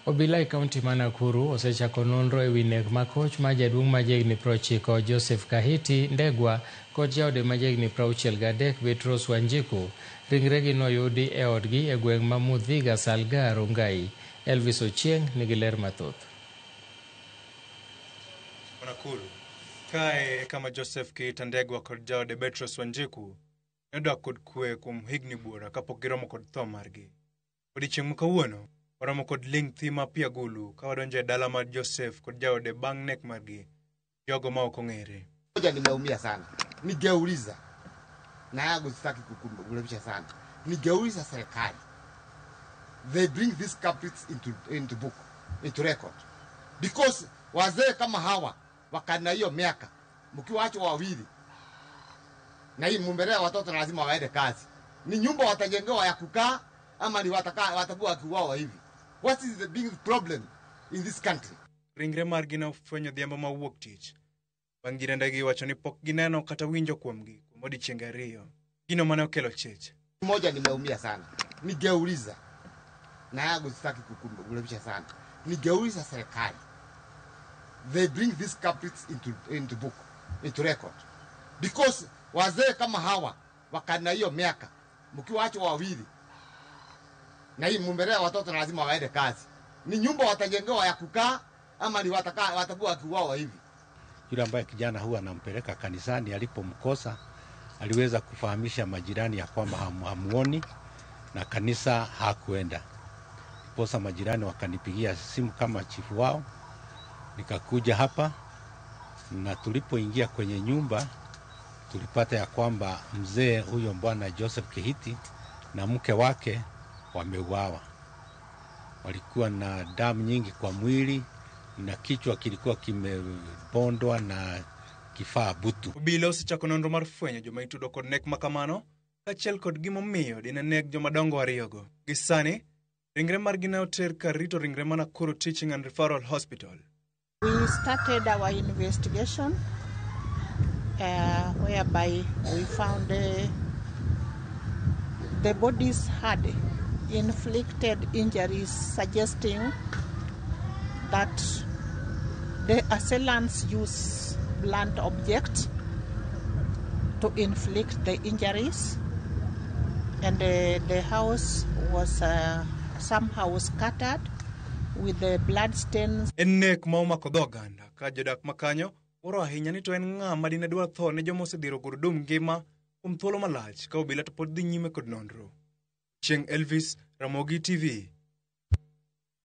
Obila e kaunti ma Nakuru osechako nonro e wi nek ma koch ma jaduong' ma jahigni 90 Joseph Kahiti Ndegwa kod jaode ma jahigni 63 Petros Wanjiku ringregi noyudi e odgi e gweng' ma Muthiga Salga Rongai. Elvis Ochieng nigi ler mathoth. Nakuru kae kama Joseph Kahiti Ndegwa kod jaode Petros Wanjiku nodak kod kwe kuom higni buora kapok giromo kod tho margi. Odiochieng' ma kawuono waromo kod ling' thi ma Piagulu ka wadonjo e dala mar Joseph kod jaode bang' nek margi jogo ma ok ong'ere. Moja nimeumia sana. Nigeuliza na yangu sitaki kukumbusha sana. Nigeuliza serikali. They bring these culprits into book, into record. Because wazee kama hawa wakana hiyo miaka mkiwaachwa wawili na hii mumelea watoto na lazima waende kazi. Ni nyumba watajengewa ya kukaa ama ni watakuwa wakiuawa hivi? What is the big problem in this country? Ringre margi na ofwenyo dhiambo ma wuok tich. Bang' jirendegi wacho ni pok gineno kata winjo kuomgi kuom odiochienge ariyo. Gino mane okelo chich. Moja nimeumia sana. Nigeuliza na yangu sitaki kukumbusha sana. Nigeuliza serikali. They bring these culprits into book, into record. Because wazee kama hawa wakana hiyo miaka mkiwaachwa wawili na hii mumelea watoto na lazima waende kazi. Ni nyumba watajengewa ya kukaa ama ni watakuwa wakiuawa hivi? Yule ambaye kijana huwa anampeleka kanisani alipomkosa aliweza kufahamisha majirani ya kwamba hamuoni na kanisa hakuenda. Posa majirani wakanipigia simu kama chifu wao. Nikakuja hapa na tulipoingia kwenye nyumba tulipata ya kwamba mzee huyo bwana Joseph Kahiti na mke wake wameuawa. Walikuwa na damu nyingi kwa mwili na kichwa kilikuwa kimebondwa na kifaa butu. Obila osechako nonro mar fwenyo joma itudo kod nek makamano kaachiel kod gimomiyo dine neg jomadongo ariyogo. Gisani ringre margi ne oter kar rito ringre ma Nakuru Teaching and Referral Hospital. We started our investigation whereby we found the bodies had inflicted injuries suggesting that the assailants used blunt objects to inflict the injuries, and the house was somehow scattered with the blood stains. Nek ma omako dhoganda ka jodak makanyo oro ahinya ni to en ng'a ma dine dwa tho ne joma osedhiro gurudum ngima kuom thuolo malach ka obila to pod dhi nyime kod nonro. Chieng' Elvis, Ramogi TV.